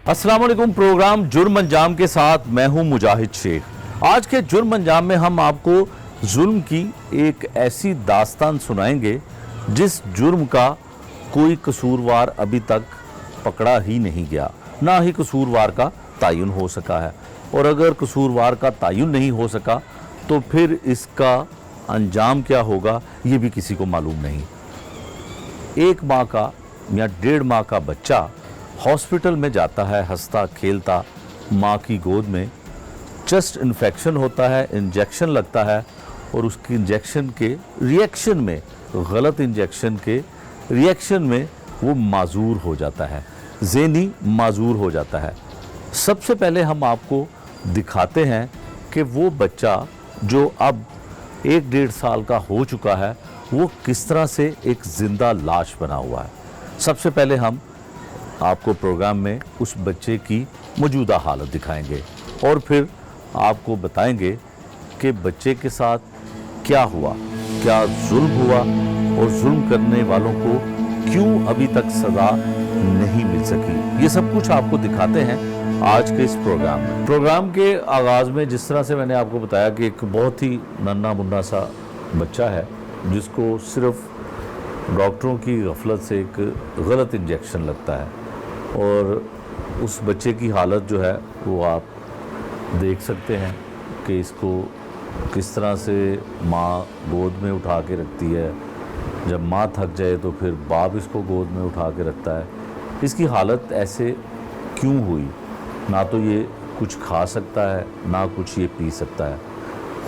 अस्सलाम वालेकुम। प्रोग्राम जुर्म अंजाम के साथ मैं हूं मुजाहिद शेख। आज के जुर्म अंजाम में हम आपको जुल्म की एक ऐसी दास्तान सुनाएंगे जिस जुर्म का कोई कसूरवार अभी तक पकड़ा ही नहीं गया, ना ही कसूरवार का तयन हो सका है। और अगर कसूरवार का तयन नहीं हो सका तो फिर इसका अंजाम क्या होगा ये भी किसी को मालूम नहीं। एक माह का या 1.5 माह का बच्चा हॉस्पिटल में जाता है हंसता खेलता माँ की गोद में। चेस्ट इन्फेक्शन होता है, इंजेक्शन लगता है और उसकी इंजेक्शन के रिएक्शन में, गलत इंजेक्शन के रिएक्शन में वो माजूर हो जाता है, ज़हनी माजूर हो जाता है। सबसे पहले हम आपको दिखाते हैं कि वो बच्चा जो अब 1-1.5 साल का हो चुका है वो किस तरह से एक ज़िंदा लाश बना हुआ है। सबसे पहले हम आपको प्रोग्राम में उस बच्चे की मौजूदा हालत दिखाएंगे और फिर आपको बताएंगे कि बच्चे के साथ क्या हुआ, क्या जुल्म हुआ और जुल्म करने वालों को क्यों अभी तक सज़ा नहीं मिल सकी। ये सब कुछ आपको दिखाते हैं आज के इस प्रोग्राम में। प्रोग्राम के आगाज़ में जिस तरह से मैंने आपको बताया कि एक बहुत ही नन्हा मुन्ना सा बच्चा है जिसको सिर्फ डॉक्टरों की गफलत से एक गलत इंजेक्शन लगता है और उस बच्चे की हालत जो है वो आप देख सकते हैं कि इसको किस तरह से माँ गोद में उठा के रखती है। जब माँ थक जाए तो फिर बाप इसको गोद में उठा के रखता है। इसकी हालत ऐसे क्यों हुई? ना तो ये कुछ खा सकता है ना कुछ ये पी सकता है।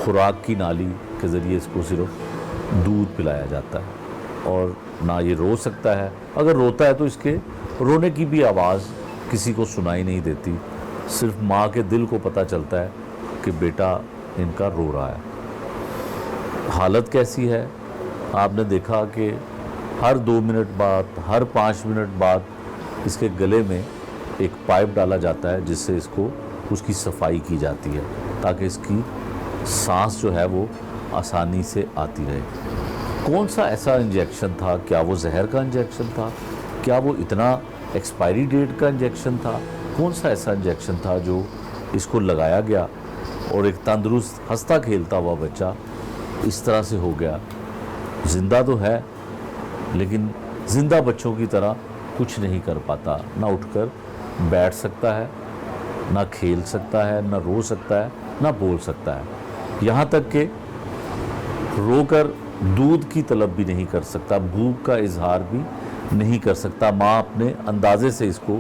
खुराक की नाली के ज़रिए इसको सिर्फ दूध पिलाया जाता है और ना ये रो सकता है। अगर रोता है तो इसके रोने की भी आवाज़ किसी को सुनाई नहीं देती। सिर्फ माँ के दिल को पता चलता है कि बेटा इनका रो रहा है। हालत कैसी है? आपने देखा कि हर 2 मिनट बाद, हर 5 मिनट बाद इसके गले में एक पाइप डाला जाता है जिससे इसको उसकी सफाई की जाती है ताकि इसकी सांस जो है वो आसानी से आती रहे। कौन सा ऐसा इंजेक्शन था? क्या वो जहर का इंजेक्शन था? क्या वो इतना एक्सपायरी डेट का इंजेक्शन था? कौन सा ऐसा इंजेक्शन था जो इसको लगाया गया और एक तंदुरुस्त हंसता खेलता हुआ बच्चा इस तरह से हो गया? ज़िंदा तो है लेकिन ज़िंदा बच्चों की तरह कुछ नहीं कर पाता। ना उठकर बैठ सकता है, ना खेल सकता है, ना रो सकता है, ना बोल सकता है। यहाँ तक कि रोकर दूध की तलब भी नहीं कर सकता, भूख का इजहार भी नहीं कर सकता। माँ अपने अंदाजे से इसको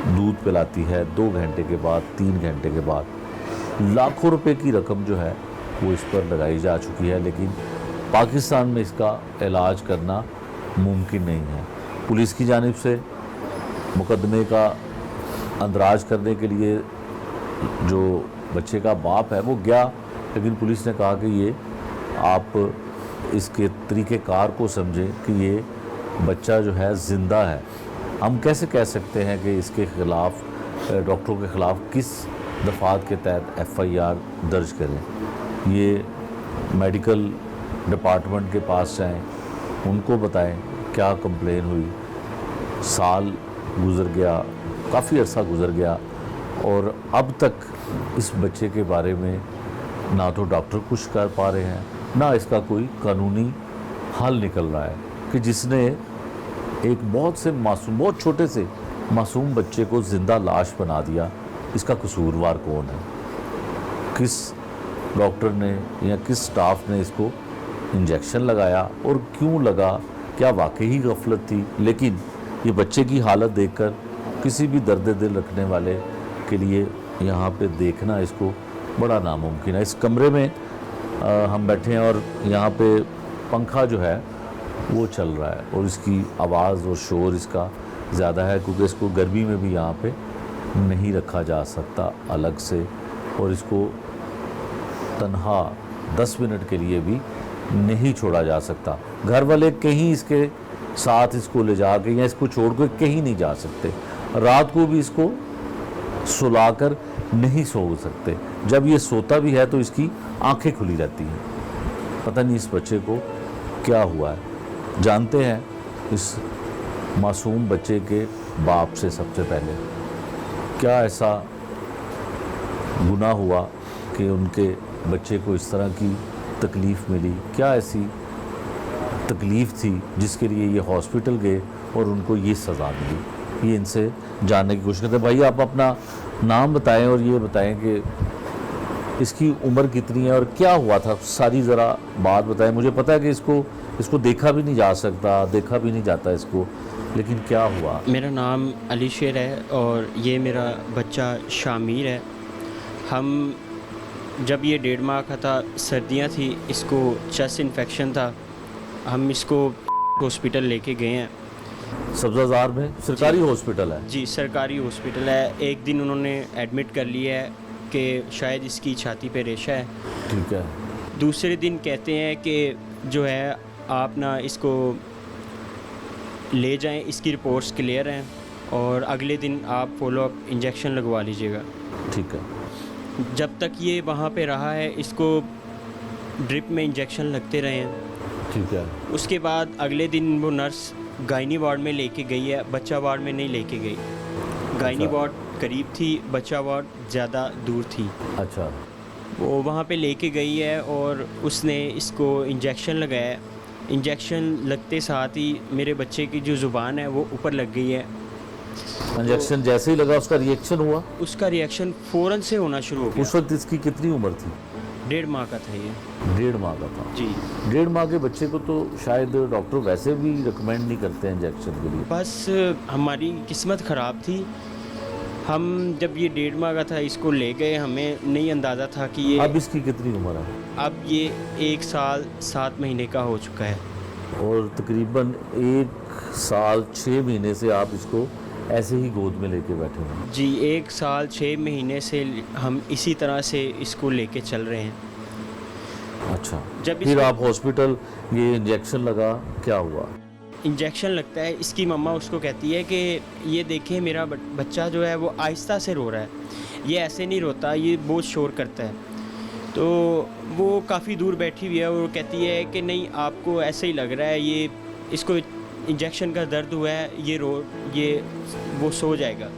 दूध पिलाती है 2 घंटे के बाद, 3 घंटे के बाद। लाखों रुपए की रकम जो है वो इस पर लगाई जा चुकी है लेकिन पाकिस्तान में इसका इलाज करना मुमकिन नहीं है। पुलिस की जानिब से मुकदमे का अंदराज करने के लिए जो बच्चे का बाप है वो गया लेकिन पुलिस ने कहा कि ये आप इसके तरीक़ेकार को समझें कि ये बच्चा जो है ज़िंदा है। हम कैसे कह सकते हैं कि इसके ख़िलाफ़, डॉक्टरों के ख़िलाफ़ किस दफ़ात के तहत FIR दर्ज करें? ये मेडिकल डिपार्टमेंट के पास जाएं, उनको बताएं क्या कंप्लेन हुई। साल गुज़र गया, काफ़ी अर्सा गुज़र गया और अब तक इस बच्चे के बारे में ना तो डॉक्टर कुछ कर पा रहे हैं ना इसका कोई कानूनी हल निकल रहा है कि जिसने एक बहुत छोटे से मासूम बच्चे को ज़िंदा लाश बना दिया। इसका कसूरवार कौन है? किस डॉक्टर ने या किस स्टाफ ने इसको इंजेक्शन लगाया और क्यों लगा? क्या वाकई ही गफलत थी? लेकिन ये बच्चे की हालत देखकर किसी भी दर्द दिल रखने वाले के लिए यहाँ पे देखना इसको बड़ा नामुमकिन है। इस कमरे में हम बैठे हैं और यहाँ पे पंखा जो है वो चल रहा है और इसकी आवाज़ और शोर इसका ज़्यादा है क्योंकि इसको गर्मी में भी यहाँ पे नहीं रखा जा सकता अलग से और इसको तन्हा 10 मिनट के लिए भी नहीं छोड़ा जा सकता। घर वाले कहीं इसके साथ इसको ले जा के या इसको छोड़ कर कहीं नहीं जा सकते। रात को भी इसको सुलाकर नहीं सो सकते। जब ये सोता भी है तो इसकी आंखें खुली रहती हैं। पता नहीं इस बच्चे को क्या हुआ है। जानते हैं इस मासूम बच्चे के बाप से सबसे पहले। क्या ऐसा गुनाह हुआ कि उनके बच्चे को इस तरह की तकलीफ़ मिली? क्या ऐसी तकलीफ़ थी जिसके लिए ये हॉस्पिटल गए और उनको ये सज़ा मिली? ये इनसे जानने की कोशिश करते हैं। भाई आप अपना नाम बताएं और ये बताएं कि इसकी उम्र कितनी है और क्या हुआ था, सारी ज़रा बात बताएं। मुझे पता है कि इसको देखा भी नहीं जा सकता, देखा भी नहीं जाता इसको, लेकिन क्या हुआ? मेरा नाम अली शेर है और ये मेरा बच्चा शामिर है। हम जब ये 1.5 माह का था, सर्दियाँ थी, इसको चेस्ट इन्फेक्शन था, हम इसको हॉस्पिटल लेके गए हैं। सब्ज़ाज़ार में सरकारी हॉस्पिटल है? जी सरकारी हॉस्पिटल है। एक दिन उन्होंने एडमिट कर लिया है कि शायद इसकी छाती पे रेशा है। ठीक है। दूसरे दिन कहते हैं कि जो है आप ना इसको ले जाएं, इसकी रिपोर्ट्स क्लियर हैं और अगले दिन आप फॉलो अप इंजेक्शन लगवा लीजिएगा। ठीक है। जब तक ये वहाँ पे रहा है, इसको ड्रिप में इंजेक्शन लगते रहे हैं। ठीक है। उसके बाद अगले दिन वो नर्स गायनी वार्ड में लेके गई है, बच्चा वार्ड में नहीं लेके गई। गायनी अच्छा। वार्ड करीब थी, बच्चा वार्ड ज़्यादा दूर थी। अच्छा। वो वहाँ पे लेके गई है और उसने इसको इंजेक्शन लगाया। इंजेक्शन लगते साथ ही मेरे बच्चे की जो ज़ुबान है वो ऊपर लग गई है। इंजेक्शन जैसे ही लगा उसका रिएक्शन हुआ? उसका रिएक्शन फ़ौरन से होना शुरू हो उस गया। वक्त इसकी कितनी उम्र थी? 1.5 माह का था ये। 1.5 माह का था? जी 1.5 माह के बच्चे को तो शायद डॉक्टर वैसे भी रिकमेंड नहीं करते हैं इंजेक्शन के लिए। बस हमारी किस्मत ख़राब थी। हम जब ये 1.5 माह का था इसको ले गए, हमें नहीं अंदाज़ा था कि ये अब इसकी कितनी उम्र है? अब ये 1 साल 7 महीने का हो चुका है। और तकरीबन 1 साल 6 महीने से आप इसको ऐसे ही गोद में लेके बैठे हैं? जी 1 साल 6 महीने से हम इसी तरह से इसको लेके चल रहे हैं। अच्छा। जब फिर इसको आप हॉस्पिटल, ये इंजेक्शन लगा, क्या हुआ? इंजेक्शन लगता है, इसकी मम्मा उसको कहती है कि ये देखिए मेरा बच्चा जो है वो आहिस्ता से रो रहा है, ये ऐसे नहीं रोता, ये बहुत शोर करता है। तो वो काफ़ी दूर बैठी हुई है और कहती है कि नहीं आपको ऐसे ही लग रहा है, ये इसको इंजेक्शन का दर्द हुआ है, ये वो सो जाएगा।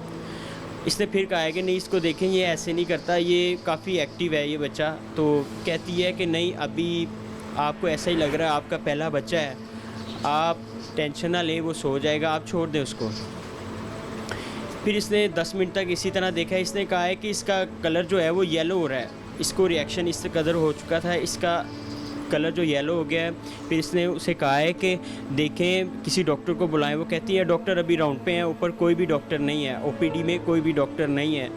इसने फिर कहा है कि नहीं इसको देखें, ये ऐसे नहीं करता, ये काफ़ी एक्टिव है ये बच्चा। तो कहती है कि नहीं अभी आपको ऐसा ही लग रहा है, आपका पहला बच्चा है, आप टेंशन ना लें, वो सो जाएगा, आप छोड़ दें उसको। फिर इसने 10 मिनट तक इसी तरह देखा। इसने कहा है कि इसका कलर जो है वो येलो हो रहा है, इसको रिएक्शन इस कदर हो चुका था, इसका कलर जो येलो हो गया है। फिर इसने उसे कहा है कि देखें किसी डॉक्टर को बुलाएं। वो कहती है डॉक्टर अभी राउंड पे हैं, ऊपर कोई भी डॉक्टर नहीं है, ओपीडी में कोई भी डॉक्टर नहीं है।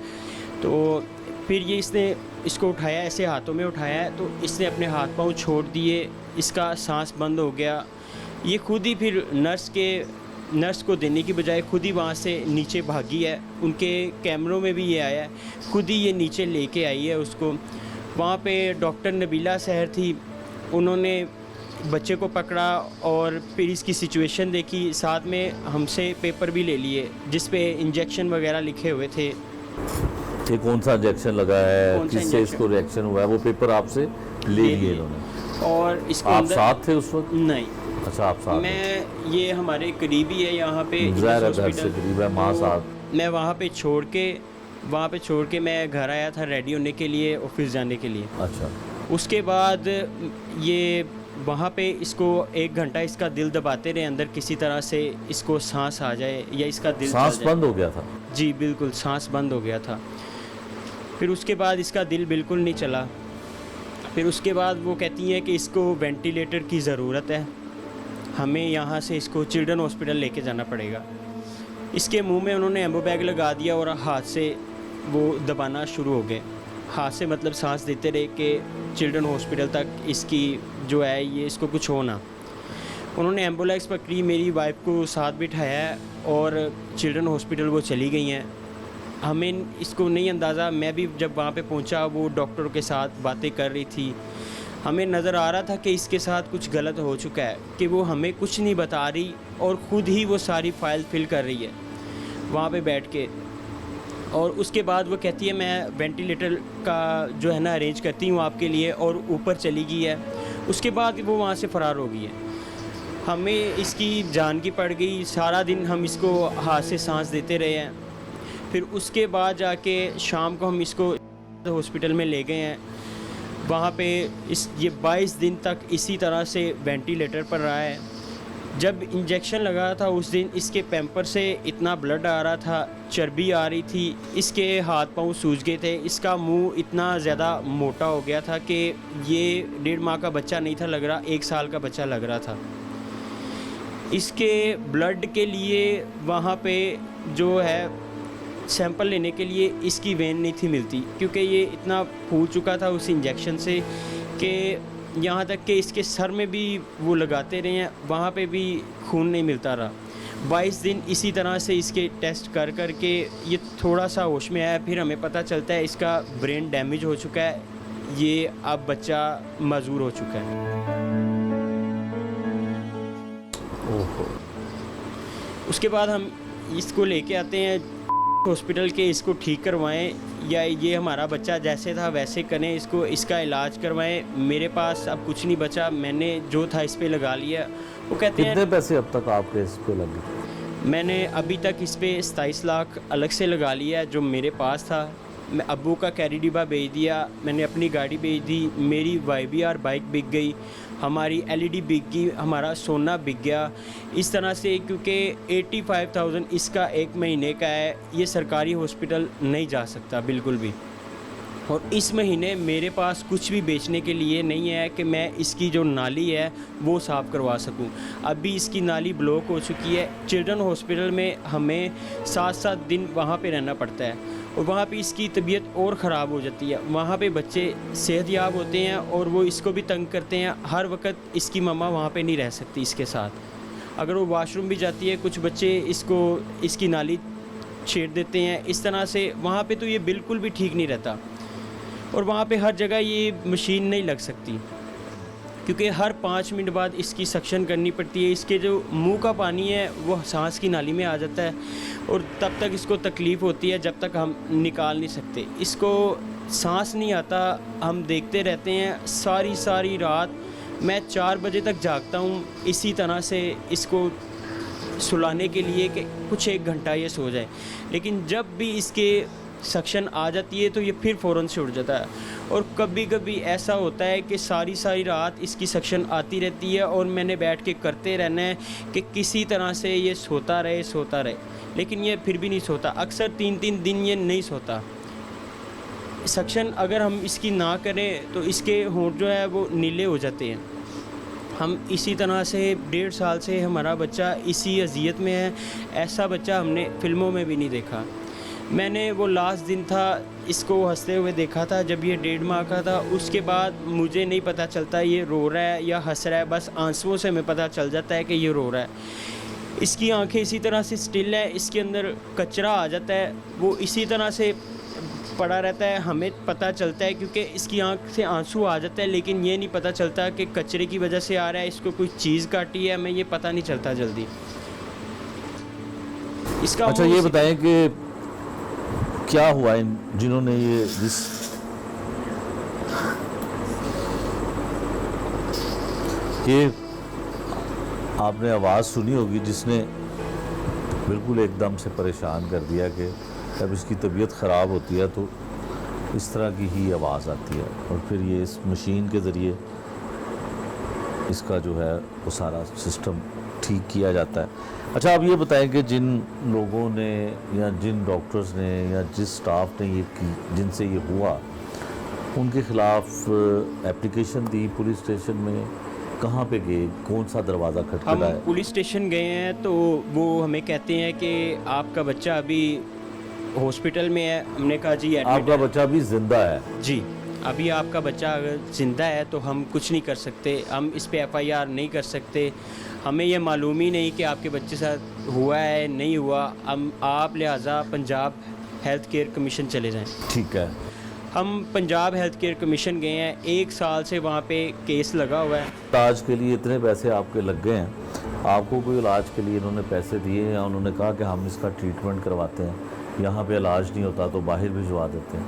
तो फिर ये इसने इसको उठाया, ऐसे हाथों में उठाया है, तो इसने अपने हाथ पाँव छोड़ दिए, इसका सांस बंद हो गया। ये खुद ही फिर नर्स को देने की बजाय खुद ही वहाँ से नीचे भागी है। उनके कैमरों में भी ये आया है, खुद ही ये नीचे लेके आई है उसको। वहाँ पे डॉक्टर नबीला सहर थी, उन्होंने बच्चे को पकड़ा और फिर इसकी सिचुएशन देखी, साथ में हमसे पेपर भी ले लिए जिस पे इंजेक्शन वगैरह लिखे हुए थे। ये कौन सा इंजेक्शन लगा है, कौन सा किससे इंजेक्शन? इसको रिएक्शन हुआ है, वो पेपर आपसे ले लिए इन्होंने? और इसको आप अंदर साथ थे उस वक्त? नहीं, अच्छा आप साथ थे। मैं ये हमारे करीबी है यहाँ पे ज़ाहिर है, इस घर से हॉस्पिटल। करीब है, माँ तो साथ। मैं वहाँ पे छोड़ के मैं घर आया था रेडी होने के लिए, ऑफिस जाने के लिए। अच्छा। उसके बाद ये वहाँ पे इसको 1 घंटा इसका दिल दबाते रहे अंदर, किसी तरह से इसको सांस आ जाए या इसका दिल चल सांस जाए। बंद हो गया था? जी बिल्कुल, सांस बंद हो गया था। फिर उसके बाद इसका दिल बिल्कुल नहीं चला। फिर उसके बाद वो कहती हैं कि इसको वेंटिलेटर की ज़रूरत है, हमें यहाँ से इसको चिल्ड्रन हॉस्पिटल लेके जाना पड़ेगा। इसके मुंह में उन्होंने एम्बो बैग लगा दिया और हाथ से वो दबाना शुरू हो गए। हाथ से मतलब सांस देते रहे कि चिल्ड्रन हॉस्पिटल तक इसकी जो है ये इसको कुछ हो ना। उन्होंने एम्बुलेंस पकड़ी, मेरी वाइफ को साथ बिठाया है और चिल्ड्रन हॉस्पिटल वो चली गई हैं। हमें इसको नहीं अंदाज़ा, मैं भी जब वहाँ पे पहुँचा वो डॉक्टरों के साथ बातें कर रही थी, हमें नज़र आ रहा था कि इसके साथ कुछ गलत हो चुका है, कि वो हमें कुछ नहीं बता रही और ख़ुद ही वो सारी फ़ाइल फिल कर रही है वहाँ पे बैठ के। और उसके बाद वो कहती है मैं वेंटिलेटर का जो है ना अरेंज करती हूँ आपके लिए, और ऊपर चली गई है। उसके बाद वो वहाँ से फ़रार हो गई है। हमें इसकी जान की पड़ गई, सारा दिन हम इसको हाथ से सांस देते रहे हैं। फिर उसके बाद जाके शाम को हम इसको हॉस्पिटल में ले गए हैं। वहाँ पे ये 22 दिन तक इसी तरह से वेंटिलेटर पर रहा है। जब इंजेक्शन लगा था उस दिन इसके पैम्पर से इतना ब्लड आ रहा था, चर्बी आ रही थी, इसके हाथ पांव सूज गए थे, इसका मुंह इतना ज़्यादा मोटा हो गया था कि ये 1.5 माह का बच्चा नहीं था लग रहा, 1 साल का बच्चा लग रहा था। इसके ब्लड के लिए वहाँ पे जो है सैंपल लेने के लिए इसकी वेन नहीं थी मिलती, क्योंकि ये इतना फूल चुका था उस इंजेक्शन से कि यहाँ तक कि इसके सर में भी वो लगाते रहे हैं, वहाँ पे भी खून नहीं मिलता रहा। 22 दिन इसी तरह से इसके टेस्ट कर कर के ये थोड़ा सा होश में आया, फिर हमें पता चलता है इसका ब्रेन डैमेज हो चुका है, ये अब बच्चा माजूर हो चुका है। ओहो। उसके बाद हम इसको लेके आते हैं हॉस्पिटल के, इसको ठीक करवाएं या ये हमारा बच्चा जैसे था वैसे करें, इसको इसका इलाज करवाएं। मेरे पास अब कुछ नहीं बचा, मैंने जो था इस पे लगा लिया। वो कहते हैं कितने पैसे अब तक आपके इस पे लगे? मैंने अभी तक इस पे 27 लाख अलग से लगा लिया है जो मेरे पास था। मैं अब्बू का कैरी डिब्बा बेच दिया, मैंने अपनी गाड़ी बेच दी, मेरी YBR बाइक बिक गई, हमारी LED बिक गई, हमारा सोना बिक गया। इस तरह से क्योंकि 85,000 इसका 1 महीने का है, ये सरकारी हॉस्पिटल नहीं जा सकता बिल्कुल भी। और इस महीने मेरे पास कुछ भी बेचने के लिए नहीं है कि मैं इसकी जो नाली है वो साफ़ करवा सकूं। अभी इसकी नाली ब्लॉक हो चुकी है। चिल्ड्रन हॉस्पिटल में हमें 7-7 दिन वहाँ पे रहना पड़ता है और वहाँ पे इसकी तबीयत और ख़राब हो जाती है। वहाँ पे बच्चे सेहतयाब होते हैं और वो इसको भी तंग करते हैं। हर वक्त इसकी मम्मा वहाँ पे नहीं रह सकती इसके साथ। अगर वो वॉशरूम भी जाती है, कुछ बच्चे इसकी नाली छेड़ देते हैं। इस तरह से वहाँ पे तो ये बिल्कुल भी ठीक नहीं रहता। और वहाँ पे हर जगह ये मशीन नहीं लग सकती क्योंकि हर 5 मिनट बाद इसकी सक्शन करनी पड़ती है। इसके जो मुंह का पानी है वो सांस की नाली में आ जाता है और तब तक इसको तकलीफ़ होती है जब तक हम निकाल नहीं सकते। इसको सांस नहीं आता, हम देखते रहते हैं सारी रात। मैं 4 बजे तक जागता हूँ इसी तरह से इसको सुलाने के लिए कि कुछ 1 घंटा ये सो जाए। लेकिन जब भी इसके सक्शन आ जाती है तो ये फिर फ़ौरन से उठ जाता है। और कभी कभी ऐसा होता है कि सारी रात इसकी सक्शन आती रहती है और मैंने बैठ के करते रहना है कि किसी तरह से ये सोता रहे, लेकिन ये फिर भी नहीं सोता। अक्सर 3-3 दिन ये नहीं सोता। सक्शन अगर हम इसकी ना करें तो इसके होंठ जो है वो नीले हो जाते हैं। हम इसी तरह से 1.5 साल से हमारा बच्चा इसी अजियत में है। ऐसा बच्चा हमने फ़िल्मों में भी नहीं देखा। मैंने वो लास्ट दिन था इसको हंसते हुए देखा था जब ये 1.5 माह का था। उसके बाद मुझे नहीं पता चलता ये रो रहा है या हंस रहा है, बस आंसुओं से हमें पता चल जाता है कि ये रो रहा है। इसकी आंखें इसी तरह से स्टिल है, इसके अंदर कचरा आ जाता है, वो इसी तरह से पड़ा रहता है। हमें पता चलता है क्योंकि इसकी आंख से आंसू आ जाता है, लेकिन ये नहीं पता चलता कि कचरे की वजह से आ रहा है, इसको कोई चीज़ काटी है, हमें ये पता नहीं चलता जल्दी। इसका अच्छा ये बताएं कि क्या हुआ जिन्होंने ये आपने आवाज़ सुनी होगी जिसने बिल्कुल एकदम से परेशान कर दिया कि जब इसकी तबीयत ख़राब होती है तो इस तरह की ही आवाज़ आती है और फिर ये इस मशीन के ज़रिए इसका जो है वो सारा सिस्टम ठीक किया जाता है। अच्छा आप ये बताएं कि जिन लोगों ने या जिन डॉक्टर्स ने या जिस स्टाफ ने ये की, जिनसे ये हुआ, उनके ख़िलाफ़ एप्लीकेशन दी पुलिस स्टेशन में, कहाँ पे गए, कौन सा दरवाज़ा खटखटाया? हम पुलिस स्टेशन गए हैं तो वो हमें कहते हैं कि आपका बच्चा अभी हॉस्पिटल में है। हमने कहा जी आपका बच्चा अभी ज़िंदा है? जी, अभी आपका बच्चा अगर ज़िंदा है तो हम कुछ नहीं कर सकते, हम इस पे FIR नहीं कर सकते। हमें ये मालूम ही नहीं कि आपके बच्चे साथ हुआ है नहीं हुआ। आप लिहाजा पंजाब हेल्थ केयर कमीशन चले जाएं। ठीक है। हम पंजाब हेल्थ केयर कमीशन गए हैं, 1 साल से वहाँ पे केस लगा हुआ है। इलाज के लिए इतने पैसे आपके लग गए हैं, आपको कोई इलाज के लिए इन्होंने पैसे दिए या उन्होंने कहा कि हम इसका ट्रीटमेंट करवाते हैं, यहाँ पे इलाज नहीं होता तो बाहर भिजवा देते हैं?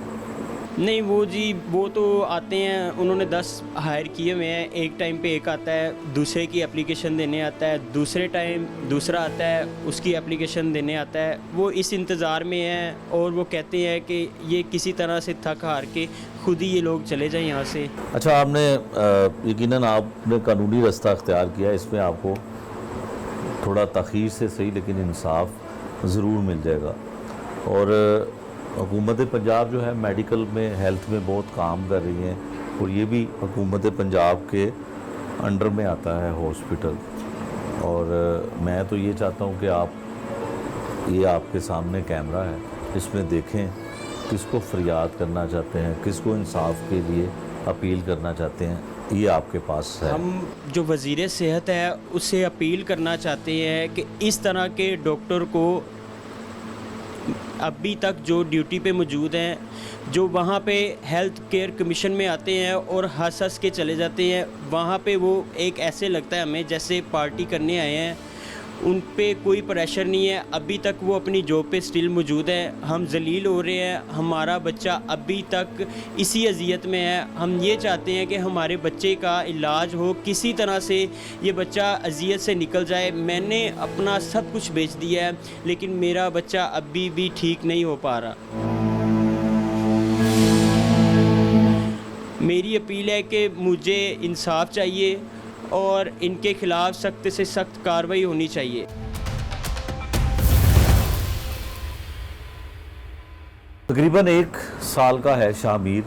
नहीं वो जी, वो तो आते हैं, उन्होंने 10 हायर किए हुए हैं। एक टाइम पे एक आता है, दूसरे की एप्लीकेशन देने आता है, दूसरे टाइम दूसरा आता है, उसकी एप्लीकेशन देने आता है। वो इस इंतज़ार में हैं और वो कहते हैं कि ये किसी तरह से थक हार के खुद ही ये लोग चले जाएं यहाँ से। अच्छा, आपने यकीनन आपने कानूनी रास्ता अख्तियार किया, इसमें आपको थोड़ा तख़ीर से सही लेकिन इंसाफ ज़रूर मिल जाएगा। और हुकूमत पंजाब जो है मेडिकल में, हेल्थ में बहुत काम कर रही है, और ये भी हुकूमत पंजाब के अंडर में आता है हॉस्पिटल। और मैं तो ये चाहता हूँ कि आप, ये आपके सामने कैमरा है, इसमें देखें किसको फरियाद करना चाहते हैं, किसको इंसाफ के लिए अपील करना चाहते हैं, ये आपके पास है। हम जो वज़ीर सेहत है उससे अपील करना चाहते हैं कि इस तरह के डॉक्टर को अभी तक जो ड्यूटी पे मौजूद हैं, जो वहाँ पे हेल्थ केयर कमीशन में आते हैं और हंस हंस के चले जाते हैं, वहाँ पे वो एक ऐसे लगता है हमें जैसे पार्टी करने आए हैं। उन पे कोई प्रेशर नहीं है, अभी तक वो अपनी जॉब पे स्टिल मौजूद है। हम जलील हो रहे हैं, हमारा बच्चा अभी तक इसी अजियत में है। हम ये चाहते हैं कि हमारे बच्चे का इलाज हो, किसी तरह से ये बच्चा अजियत से निकल जाए। मैंने अपना सब कुछ बेच दिया है, लेकिन मेरा बच्चा अभी भी ठीक नहीं हो पा रहा। मेरी अपील है कि मुझे इंसाफ चाहिए और इनके खिलाफ सख्त से सख्त कार्रवाई होनी चाहिए। तकरीबन 1 साल का है शामीर।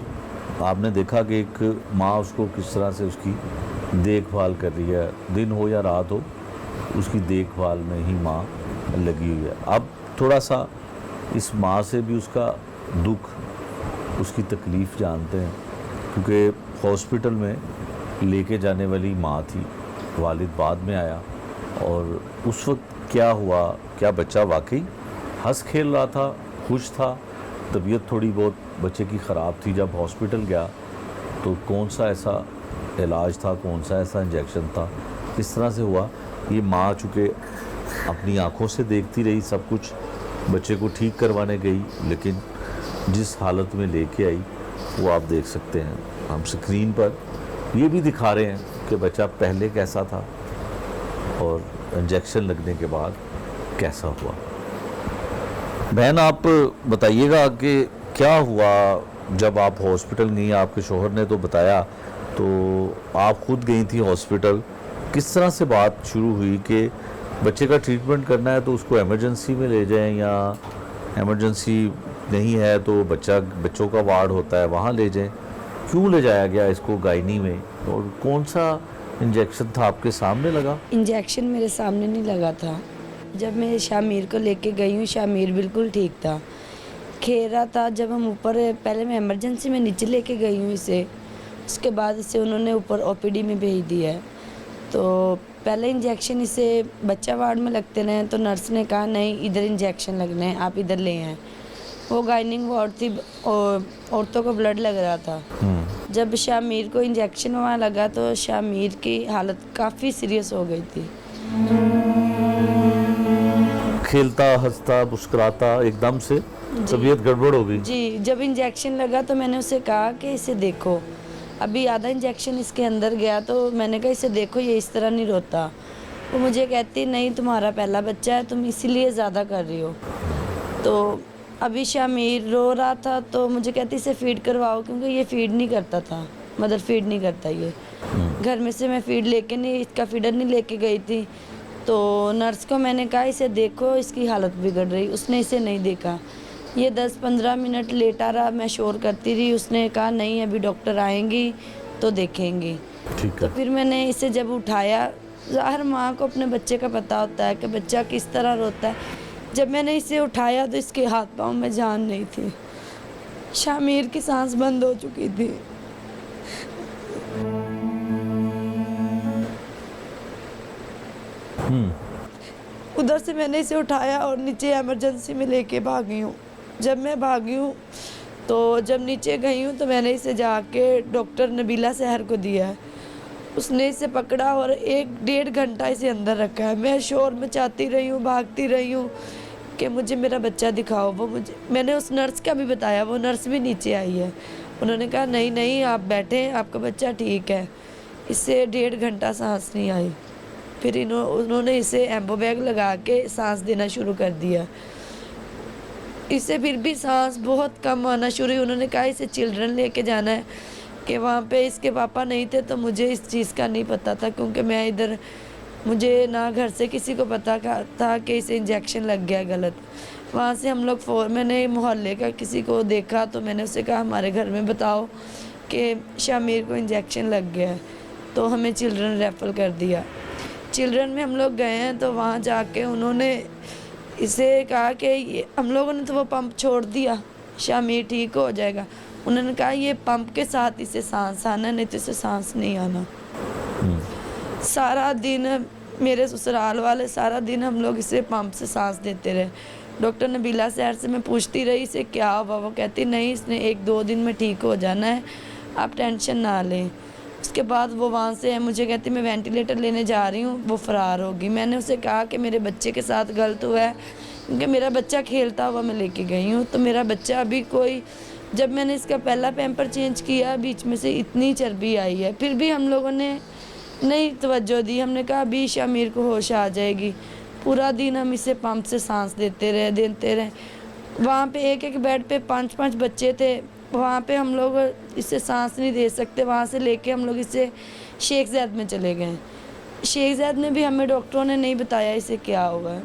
आपने देखा कि एक माँ उसको किस तरह से उसकी देखभाल कर रही है, दिन हो या रात हो, उसकी देखभाल में ही माँ लगी हुई है। अब थोड़ा सा इस माँ से भी उसका दुख, उसकी तकलीफ़ जानते हैं, क्योंकि हॉस्पिटल में लेके जाने वाली माँ थी, वालिद बाद में आया। और उस वक्त क्या हुआ, क्या बच्चा वाकई हंस खेल रहा था, खुश था, तबीयत थोड़ी बहुत बच्चे की ख़राब थी, जब हॉस्पिटल गया तो कौन सा ऐसा इलाज था, कौन सा ऐसा इंजेक्शन था, किस तरह से हुआ, ये माँ चूँकि अपनी आँखों से देखती रही सब कुछ, बच्चे को ठीक करवाने गई, लेकिन जिस हालत में लेके आई वो आप देख सकते हैं। हम स्क्रीन पर ये भी दिखा रहे हैं कि बच्चा पहले कैसा था और इंजेक्शन लगने के बाद कैसा हुआ। बहन, आप बताइएगा कि क्या हुआ जब आप हॉस्पिटल गई। आपके शोहर ने तो बताया, तो आप खुद गई थी हॉस्पिटल, किस तरह से बात शुरू हुई कि बच्चे का ट्रीटमेंट करना है तो उसको इमरजेंसी में ले जाएं, या इमरजेंसी नहीं है तो बच्चों का वार्ड होता है वहाँ ले जाएं? क्यों ले जाया गया इसको गायनी में, और कौन सा इंजेक्शन था आपके सामने लगा? इंजेक्शन मेरे सामने नहीं लगा था। जब मैं शामीर को लेके गई हूँ, शामीर बिल्कुल ठीक था, खेल रहा था। जब हम ऊपर, पहले मैं इमरजेंसी में नीचे लेके गई हूँ इसे, उसके बाद इसे उन्होंने ऊपर ओपीडी में भेज दिया है। तो पहले इंजेक्शन इसे बच्चा वार्ड में लगते रहे, तो नर्स ने कहा नहीं इधर इंजेक्शन लगने हैं, आप इधर ले आएँ। वो गाइनिंग वार्ड थी, औरतों को ब्लड लग रहा था। जब शामीर को इंजेक्शन वहाँ लगा तो शामीर की हालत काफ़ी सीरियस हो गई थी। खेलता, हंसता, मुस्कुराता, एकदम से तबीयत गड़बड़ हो गई। जी, जब इंजेक्शन लगा तो मैंने उसे कहा कि इसे देखो, अभी आधा इंजेक्शन इसके अंदर गया, तो मैंने कहा इसे देखो, ये इस तरह नहीं रोता। वो मुझे कहती नहीं तुम्हारा पहला बच्चा है, तुम इसीलिए ज़्यादा कर रही हो। तो अभी शामीर रो रहा था तो मुझे कहती इसे फीड करवाओ, क्योंकि ये फीड नहीं करता था, मदर फीड नहीं करता ये। घर में से मैं फीड लेके नहीं, इसका फीडर नहीं लेके गई थी। तो नर्स को मैंने कहा इसे देखो, इसकी हालत बिगड़ रही, उसने इसे नहीं देखा। ये 10-15 मिनट लेटा रहा, मैं शोर करती रही, उसने कहा नहीं अभी डॉक्टर आएंगी तो देखेंगी। ठीक तो है। फिर मैंने इसे जब उठाया, हर माँ को अपने बच्चे का पता होता है कि बच्चा किस तरह रोता है। जब मैंने इसे उठाया तो इसके हाथ पाँव में जान नहीं थी, शामीर की सांस बंद हो चुकी थी। उधर से मैंने इसे उठाया और नीचे इमरजेंसी में लेके भागी हूँ। जब मैं भागी हूँ तो जब नीचे गई हूँ तो मैंने इसे जाके डॉक्टर नबीला सहर को दिया है। उसने इसे पकड़ा और 1-1.5 घंटा इसे अंदर रखा है। मैं शोर मचाती रही हूँ, भागती रही हूँ कि मुझे मेरा बच्चा दिखाओ। वो मुझे, मैंने उस नर्स का भी बताया, वो नर्स भी नीचे आई है। उन्होंने कहा नहीं नहीं आप बैठें, आपका बच्चा ठीक है। इससे 1.5 घंटा सांस नहीं आई। फिर उन्होंने इसे एम्बो बैग लगा के सांस देना शुरू कर दिया। इससे फिर भी सांस बहुत कम आना शुरू हुई। उन्होंने कहा इसे चिल्ड्रन लेके जाना है, कि वहाँ पे इसके पापा नहीं थे तो मुझे इस चीज़ का नहीं पता था, क्योंकि मैं इधर, मुझे ना घर से किसी को पता था कि इसे इंजेक्शन लग गया गलत। वहाँ से हम लोग मैंने मोहल्ले का किसी को देखा तो मैंने उससे कहा हमारे घर में बताओ कि शामिर को इंजेक्शन लग गया है। तो हमें चिल्ड्रन रेफर कर दिया। चिल्ड्रन में हम लोग गए हैं तो वहाँ जाके उन्होंने इसे कहा कि हम लोगों ने तो वो पंप छोड़ दिया, शामिर ठीक हो जाएगा। उन्होंने कहा ये पंप के साथ इसे सांस आना, नहीं तो इसे सांस नहीं आना। सारा दिन मेरे ससुराल वाले, सारा दिन हम लोग इसे पंप से सांस देते रहे। डॉक्टर नबीला शहर से मैं पूछती रही इसे क्या हुआ, वो कहती नहीं इसने 1-2 दिन में ठीक हो जाना है, आप टेंशन ना लें। उसके बाद वो वहाँ से मुझे कहती मैं वेंटिलेटर लेने जा रही हूँ, वो फ़रार होगी। मैंने उसे कहा कि मेरे बच्चे के साथ गलत हुआ है, क्योंकि मेरा बच्चा खेलता हुआ मैं लेके गई हूँ। तो मेरा बच्चा अभी कोई, जब मैंने इसका पहला पैम्पर चेंज किया बीच में से इतनी चर्बी आई है, फिर भी हम लोगों ने नहीं तवज्जो दी। हमने कहा अभी शामिर को होश आ जाएगी। पूरा दिन हम इसे पंप से सांस देते रहे। वहाँ पे एक बेड पे 5-5 बच्चे थे। वहाँ पे हम लोग इसे सांस नहीं दे सकते। वहाँ से लेके हम लोग इसे शेख ज़ैद में चले गए। शेख ज़ैद में भी हमें डॉक्टरों ने नहीं बताया इसे क्या हुआ है।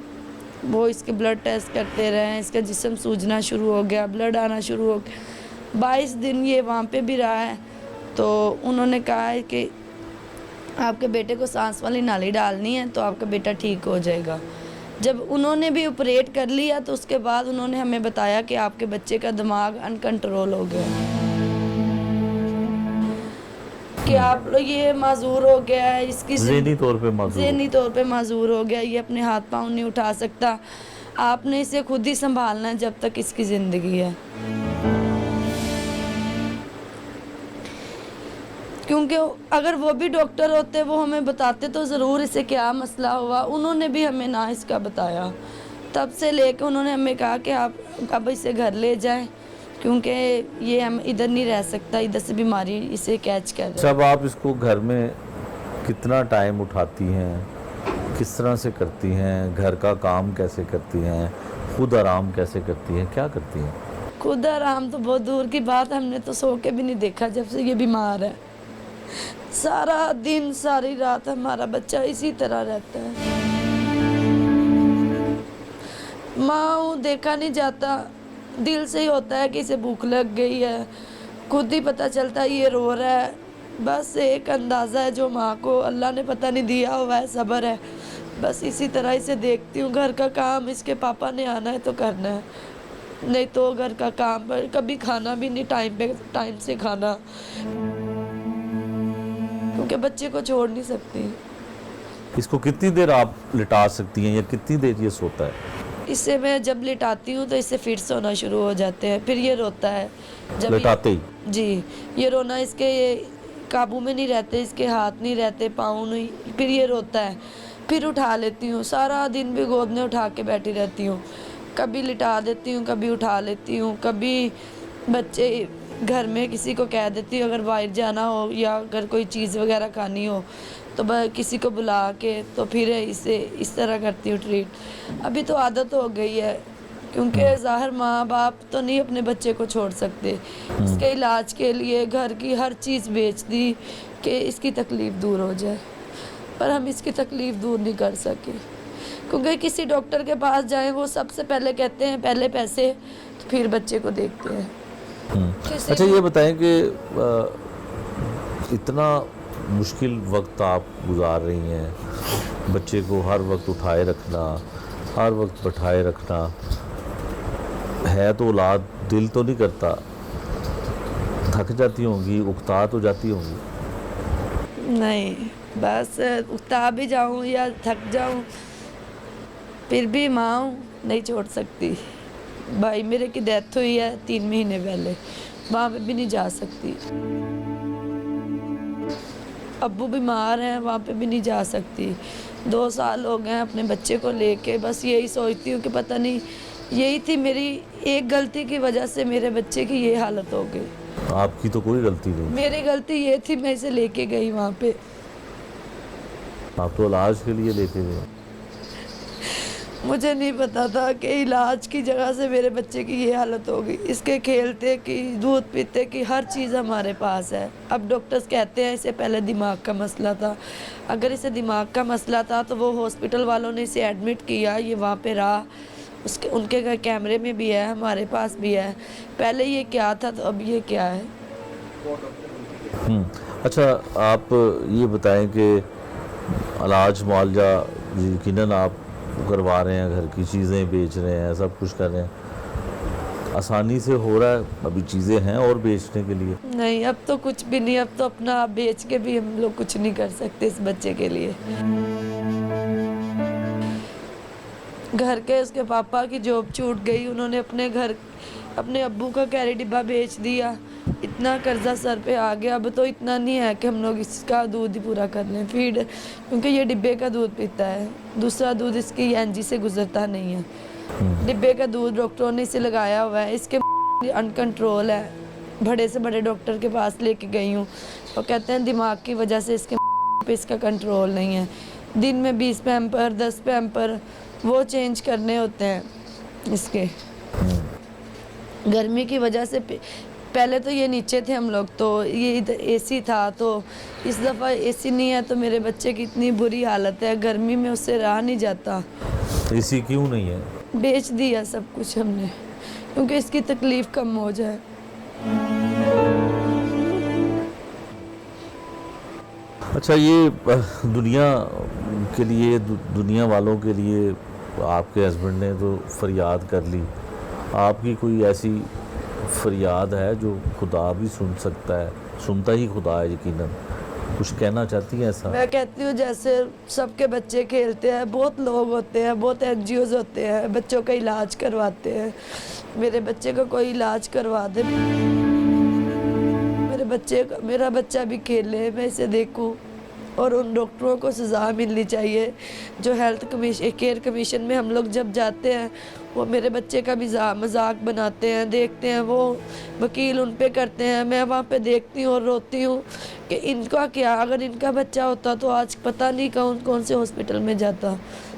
वो इसके ब्लड टेस्ट करते रहे, इसका जिस्म सूजना शुरू हो गया, ब्लड आना शुरू हो गया। 22 दिन ये वहाँ पे भी रहा है। तो उन्होंने कहा है कि आपके बेटे को सांस वाली नाली डालनी है तो आपका बेटा ठीक हो जाएगा। जब उन्होंने भी ऑपरेट कर लिया तो उसके बाद उन्होंने हमें बताया कि आपके बच्चे का दिमाग अनकंट्रोल हो गया, कि आप ये माजूर हो गया है, इसकी ज़हनी तौर पे माजूर हो गया, ये अपने हाथ पाँव नहीं उठा सकता, आपने इसे खुद ही संभालना है जब तक इसकी ज़िंदगी है। क्योंकि अगर वो भी डॉक्टर होते वो हमें बताते तो ज़रूर इसे क्या मसला हुआ। उन्होंने भी हमें ना इसका बताया। तब से लेके उन्होंने हमें कहा कि आप अब इसे घर ले जाएं, क्योंकि ये हम इधर नहीं रह सकता, इधर से बीमारी इसे कैच कर रही है। जब आप इसको घर में कितना टाइम उठाती हैं, किस तरह से करती हैं, घर का काम कैसे करती हैं, खुद आराम कैसे करती हैं, क्या करती हैं? खुद आराम तो बहुत दूर की बात, हमने तो सो के भी नहीं देखा जब से ये बीमार है। सारा दिन सारी रात हमारा बच्चा इसी तरह रहता है। माँ देखा नहीं जाता, दिल से ही होता है कि इसे भूख लग गई है, खुद ही पता चलता है ये रो रहा है। बस एक अंदाज़ा है जो माँ को अल्लाह ने पता नहीं दिया हुआ है, सब्र है। बस इसी तरह इसे देखती हूँ। घर का काम इसके पापा ने आना है तो करना है, नहीं तो घर का काम पर कभी खाना भी नहीं टाइम से खाना, क्योंकि बच्चे को छोड़ नहीं सकती। इसको कितनी देर आप लिटा सकती हैं या कितनी देर ये सोता है? इससे मैं जब लिटाती हूँ तो इससे फिर सोना शुरू हो जाते हैं, फिर ये रोता है जब लिटाते ही? जी, ये रोना इसके काबू में नहीं रहते, इसके हाथ नहीं रहते, पाँव नहीं, फिर ये रोता है। फिर उठा लेती हूँ, सारा दिन भी गोद में उठा के बैठी रहती हूँ। कभी लिटा देती हूँ, कभी उठा लेती हूँ, कभी बच्चे घर में किसी को कह देती हूँ अगर बाहर जाना हो या अगर कोई चीज़ वगैरह खानी हो तो किसी को बुला के तो फिर इसे इस तरह करती हूँ ट्रीट। अभी तो आदत हो गई है, क्योंकि ज़ाहिर माँ बाप तो नहीं अपने बच्चे को छोड़ सकते। इसके इलाज के लिए घर की हर चीज़ बेच दी कि इसकी तकलीफ़ दूर हो जाए, पर हम इसकी तकलीफ़ दूर नहीं कर सके, क्योंकि किसी डॉक्टर के पास जाएं वो सबसे पहले कहते हैं पहले पैसे, तो फिर बच्चे को देखते हैं। अच्छा ये बताएं कि इतना मुश्किल वक्त आप गुजार रही हैं, बच्चे को हर वक्त उठाए रखना, हर वक्त बैठाए रखना, है तो औलाद, दिल तो नहीं करता, थक जाती होंगी, उकता तो जाती होंगी? नहीं, बस उकता भी जाऊं या थक जाऊं फिर भी माँ हूं, नहीं छोड़ सकती। भाई मेरे की डेथ हुई है 3 महीने पहले, वहाँ पे भी नहीं जा सकती। अब्बू बीमार हैं, वहाँ पे भी नहीं जा सकती। 2 साल हो गए हैं अपने बच्चे को लेके। बस यही सोचती हूँ कि पता नहीं यही थी मेरी एक गलती की वजह से मेरे बच्चे की ये हालत हो गई। आपकी तो कोई गलती नहीं, मेरी गलती ये थी, मैं इसे लेके गई वहाँ पे। आप तो इलाज के लिए लेके गए। मुझे नहीं पता था कि इलाज की जगह से मेरे बच्चे की ये हालत हो गई। इसके खेलते की, दूध पीते की, हर चीज़ हमारे पास है। अब डॉक्टर्स कहते हैं इसे पहले दिमाग का मसला था। अगर इसे दिमाग का मसला था तो वो हॉस्पिटल वालों ने इसे एडमिट किया, ये वहाँ पे रहा। उसके उनके घर कैमरे में भी है, हमारे पास भी है। पहले ये क्या था तो अब ये क्या है। अच्छा, आप ये बताएं कि इलाज मुआवजा यकीनन आप करवा रहे हैं, घर की चीज़ें बेच रहे हैं, सब कुछ कर रहे हैं, आसानी से हो रहा है? अभी चीज़ें हैं और बेचने के लिए? नहीं, अब तो कुछ भी नहीं। अब तो अपना आप बेच के भी हम लोग कुछ नहीं कर सकते इस बच्चे के लिए। घर के उसके पापा की जॉब छूट गई, उन्होंने अपने घर अपने अब्बू का कैरी डिब्बा बेच दिया। इतना कर्जा सर पे आ गया। अब तो इतना नहीं है कि हम लोग इसका दूध ही पूरा कर लें, फीड, क्योंकि ये डिब्बे का दूध पीता है। दूसरा दूध इसकी एनजी से गुजरता नहीं है। डिब्बे का दूध डॉक्टरों ने इसे लगाया हुआ है। इसके अनकंट्रोल है। बड़े से बड़े डॉक्टर के पास लेके गई हूँ, वो कहते हैं दिमाग की वजह से इसके पे इसका कंट्रोल नहीं है। दिन में 20 पैम्पर 10 पैम्पर वो चेंज करने होते हैं इसके। गर्मी की वजह से पहले तो ये नीचे थे हम लोग, तो ये इधर एसी था, तो इस दफ़ा एसी नहीं है तो मेरे बच्चे की इतनी बुरी हालत है, गर्मी में उससे रहा नहीं जाता। एसी क्यों नहीं है? बेच दिया सब कुछ हमने, क्योंकि इसकी तकलीफ़ कम हो जाए। अच्छा, ये दुनिया के लिए, दुनिया वालों के लिए आपके हस्बैंड ने तो फरियाद कर ली, आपकी कोई ऐसी फरियाद है जो खुदा भी सुन सकता है? सुनता ही खुदा है यकीनन। कुछ कहना चाहती हैं ऐसा? मैं कहती हूँ जैसे सबके बच्चे खेलते हैं, बहुत लोग होते हैं, बहुत NGOs होते हैं, बच्चों का इलाज करवाते हैं। मेरे बच्चे का कोई इलाज करवा दे, मेरा बच्चा भी खेले, मैं इसे देखूं। और उन डॉक्टरों को सज़ा मिलनी चाहिए जो केयर कमीशन में हम लोग जब जाते हैं, वो मेरे बच्चे का भी मजाक बनाते हैं, देखते हैं, वो वकील उन पे करते हैं। मैं वहाँ पे देखती हूँ और रोती हूँ कि इनका क्या, अगर इनका बच्चा होता तो आज पता नहीं कौन कौन से हॉस्पिटल में जाता।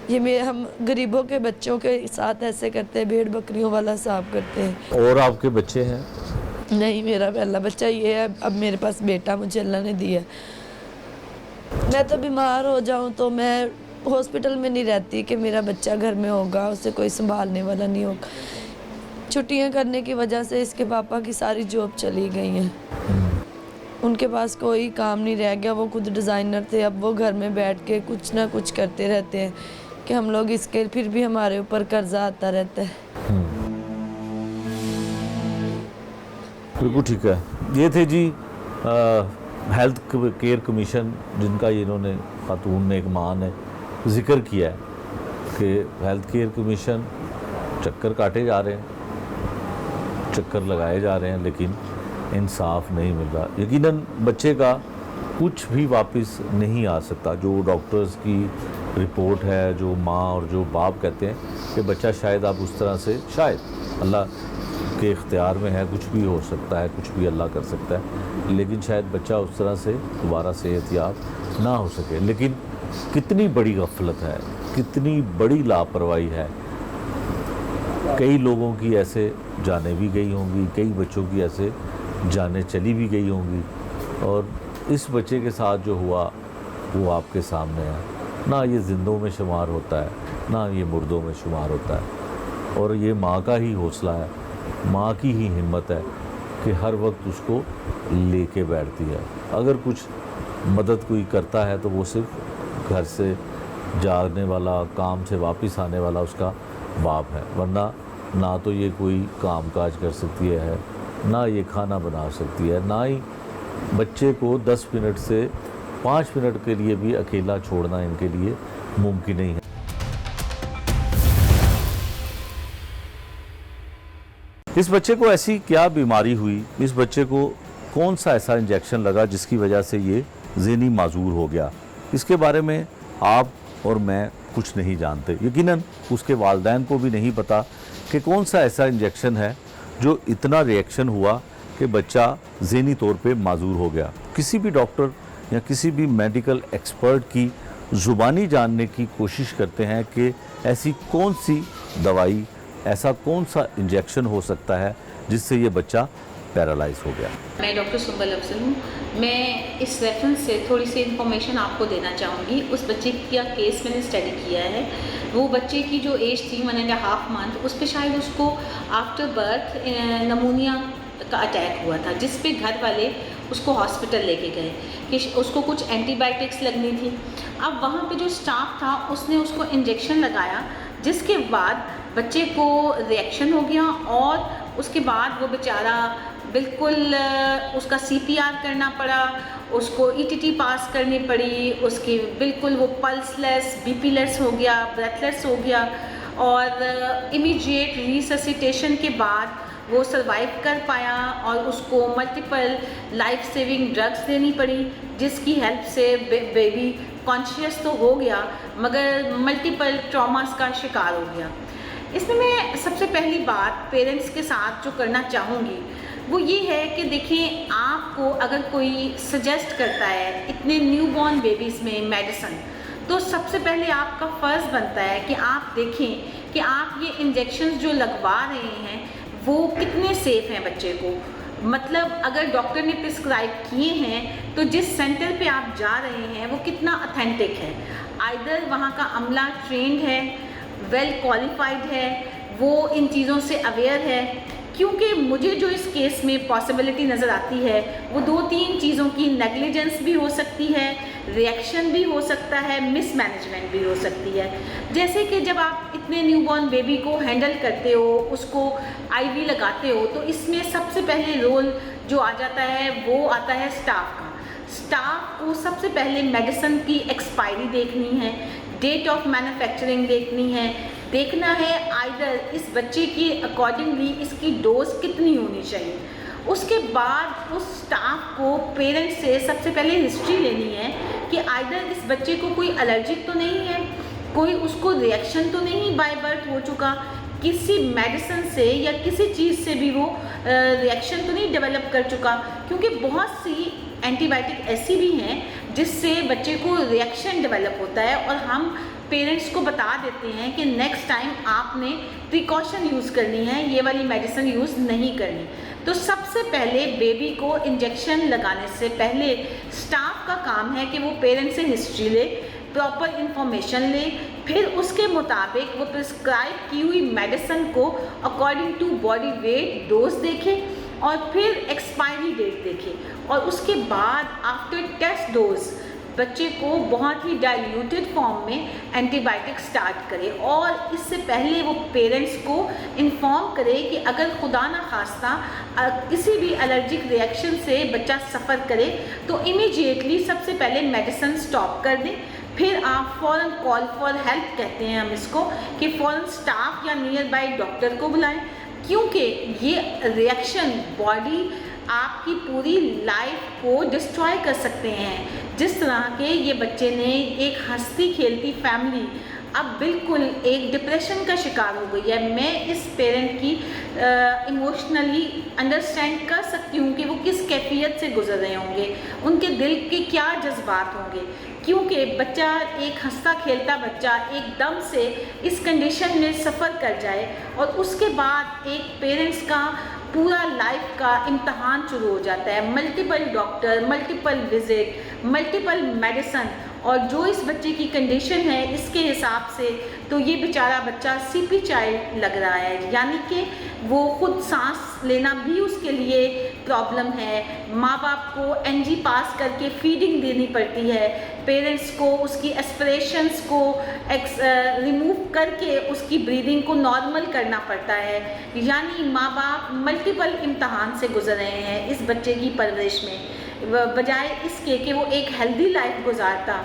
ये हम गरीबों के बच्चों के साथ ऐसे करते हैं, भेड़ बकरियों वाला हिसाब करते हैं। और आपके बच्चे हैं? नहीं, मेरा पहला बच्चा ये है। अब मेरे पास बेटा मुझे अल्लाह ने दिया। मैं तो बीमार हो जाऊं तो मैं हॉस्पिटल में नहीं रहती कि मेरा बच्चा घर में होगा, उसे कोई संभालने वाला नहीं होगा। छुट्टियां करने की वजह से इसके पापा की सारी जॉब चली गई हैं, उनके पास कोई काम नहीं रह गया। वो खुद डिज़ाइनर थे, अब वो घर में बैठ के कुछ ना कुछ करते रहते हैं कि हम लोग इसके, फिर भी हमारे ऊपर कर्जा आता रहता है। बिल्कुल ठीक है। ये थे जी हेल्थ केयर कमीशन, जिनका इन्होंने, खातून ने, एक माँ ने जिक्र किया है कि हेल्थ केयर कमीशन चक्कर काटे जा रहे हैं, चक्कर लगाए जा रहे हैं, लेकिन इंसाफ नहीं मिल रहा। यकीनन बच्चे का कुछ भी वापस नहीं आ सकता। जो डॉक्टर्स की रिपोर्ट है, जो माँ और जो बाप कहते हैं कि बच्चा शायद आप उस तरह से, शायद अल्लाह के इख्तियार में है, कुछ भी हो सकता है, कुछ भी अल्लाह कर सकता है, लेकिन शायद बच्चा उस तरह से दोबारा सेहतयाब ना हो सके। लेकिन कितनी बड़ी गफलत है, कितनी बड़ी लापरवाही है। कई लोगों की ऐसे जानें भी गई होंगी, कई बच्चों की ऐसे जानें चली भी गई होंगी, और इस बच्चे के साथ जो हुआ वो आपके सामने है। ना ये जिंदों में शुमार होता है, ना ये मुर्दों में शुमार होता है। और ये माँ का ही हौसला है, माँ की ही हिम्मत है कि हर वक्त उसको लेके बैठती है। अगर कुछ मदद कोई करता है तो वो सिर्फ घर से जाने वाला, काम से वापस आने वाला उसका बाप है, वरना ना तो ये कोई काम काज कर सकती है, ना ये खाना बना सकती है, ना ही बच्चे को 10 मिनट से 5 मिनट के लिए भी अकेला छोड़ना इनके लिए मुमकिन नहीं है। इस बच्चे को ऐसी क्या बीमारी हुई, इस बच्चे को कौन सा ऐसा इंजेक्शन लगा जिसकी वजह से ये ज़हनी माजूर हो गया। इसके बारे में आप और मैं कुछ नहीं जानते, यकीनन उसके वालिदैन को भी नहीं पता कि कौन सा ऐसा इंजेक्शन है जो इतना रिएक्शन हुआ कि बच्चा ज़हनी तौर पे माजूर हो गया। किसी भी डॉक्टर या किसी भी मेडिकल एक्सपर्ट की ज़ुबानी जानने की कोशिश करते हैं कि ऐसी कौन सी दवाई, ऐसा कौन सा इंजेक्शन हो सकता है जिससे ये बच्चा पैरालाइज हो गया। मैं डॉक्टर सुंबल अफजल हूँ। मैं इस रेफरेंस से थोड़ी सी इन्फॉर्मेशन आपको देना चाहूँगी। उस बच्चे का केस मैंने स्टडी किया है। वो बच्चे की जो एज थी 1.5 मंथ, उस पर शायद उसको आफ्टर बर्थ नमूनिया का अटैक हुआ था, जिस पे घर वाले उसको हॉस्पिटल लेके गए कि उसको कुछ एंटीबायोटिक्स लगनी थी। अब वहाँ पे जो स्टाफ था उसने उसको इंजेक्शन लगाया, जिसके बाद बच्चे को रिएक्शन हो गया और उसके बाद वो बेचारा बिल्कुल उसका CPR करना पड़ा, उसको ETT पास करनी पड़ी, उसकी बिल्कुल वो पल्सलेस, BPलेस हो गया, ब्रेथलेस हो गया और इमीडिएट रिससिटेशन के बाद वो सर्वाइव कर पाया और उसको मल्टीपल लाइफ सेविंग ड्रग्स देनी पड़ी, जिसकी हेल्प से बेबी कॉन्शियस तो हो गया मगर मल्टीपल ट्रॉमास का शिकार हो गया। इसमें मैं सबसे पहली बात पेरेंट्स के साथ जो करना चाहूँगी वो ये है कि देखिए, आपको अगर कोई सजेस्ट करता है इतने न्यूबॉर्न बेबीज़ में मेडिसिन, तो सबसे पहले आपका फ़र्ज़ बनता है कि आप देखें कि आप ये इंजेक्शंस जो लगवा रहे हैं वो कितने सेफ़ हैं बच्चे को। मतलब अगर डॉक्टर ने प्रिस्क्राइब किए हैं तो जिस सेंटर पे आप जा रहे हैं वो कितना ऑथेंटिक है, आइदर वहाँ का अमला ट्रेंड है, वेल क्वालिफाइड है, वो इन चीज़ों से अवेयर है। क्योंकि मुझे जो इस केस में पॉसिबिलिटी नज़र आती है वो 2-3 चीज़ों की नेग्लिजेंस भी हो सकती है, रिएक्शन भी हो सकता है, मिसमैनेजमेंट भी हो सकती है। जैसे कि जब आप इतने न्यूबॉर्न बेबी को हैंडल करते हो, उसको IV लगाते हो, तो इसमें सबसे पहले रोल जो आ जाता है वो आता है स्टाफ का। स्टाफ को सबसे पहले मेडिसिन की एक्सपायरी देखनी है, डेट ऑफ मैन्युफैक्चरिंग देखनी है, देखना है आइदर इस बच्चे की अकॉर्डिंगली इसकी डोज कितनी होनी चाहिए। उसके बाद उस स्टाफ को पेरेंट्स से सबसे पहले हिस्ट्री लेनी है कि आइदर इस बच्चे को कोई एलर्जिक तो नहीं है, कोई उसको रिएक्शन तो नहीं बाय बर्थ हो चुका, किसी मेडिसिन से या किसी चीज़ से भी वो रिएक्शन तो नहीं डेवलप कर चुका। क्योंकि बहुत सी एंटीबायोटिक ऐसी भी हैं जिससे बच्चे को रिएक्शन डेवलप होता है और हम पेरेंट्स को बता देते हैं कि नेक्स्ट टाइम आपने प्रिकॉशन यूज़ करनी है, ये वाली मेडिसिन यूज़ नहीं करनी। तो सबसे पहले बेबी को इंजेक्शन लगाने से पहले स्टाफ का काम है कि वो पेरेंट्स से हिस्ट्री ले, प्रॉपर इंफॉर्मेशन ले, फिर उसके मुताबिक वो प्रिस्क्राइब की हुई मेडिसिन को according to body weight dose देखे और फिर एक्सपायरी डेट देखे और उसके बाद आफ्टर टेस्ट डोज बच्चे को बहुत ही डाइल्यूटेड फॉर्म में एंटीबायोटिक स्टार्ट करे और इससे पहले वो पेरेंट्स को इन्फॉर्म करे कि अगर खुदा ना खास्ता किसी भी एलर्जिक रिएक्शन से बच्चा सफ़र करे तो इमीडिएटली सबसे पहले मेडिसिन स्टॉप कर दें। फिर आप फ़ौरन कॉल फॉर हेल्प कहते हैं हम इसको, कि फ़ौरन स्टाफ या नियर बाई डॉक्टर को बुलाएं, क्योंकि ये रिएक्शन बॉडी आपकी पूरी लाइफ को डिस्ट्रॉय कर सकते हैं। जिस तरह के ये बच्चे ने एक हंसती खेलती फैमिली अब बिल्कुल एक डिप्रेशन का शिकार हो गई है। मैं इस पेरेंट की इमोशनली अंडरस्टैंड कर सकती हूँ कि वो किस कैफियत से गुजर रहे होंगे, उनके दिल के क्या जज्बात होंगे, क्योंकि बच्चा एक हंसता खेलता बच्चा एकदम से इस कंडीशन में सफ़र कर जाए और उसके बाद एक पेरेंट्स का पूरा लाइफ का इम्तहान शुरू हो जाता है। Multiple doctor, multiple visit, multiple medicine, और जो इस बच्चे की कंडीशन है इसके हिसाब से तो ये बेचारा बच्चा CP चाइल्ड लग रहा है, यानी कि वो खुद सांस लेना भी उसके लिए प्रॉब्लम है। माँ बाप को NG पास करके फीडिंग देनी पड़ती है, पेरेंट्स को उसकी एस्पिरेशंस को रिमूव करके उसकी ब्रीदिंग को नॉर्मल करना पड़ता है। यानी माँ बाप मल्टीपल इम्तहान से गुजर रहे हैं इस बच्चे की परवरिश में, बजाय इसके कि वो एक हेल्दी लाइफ गुजारता,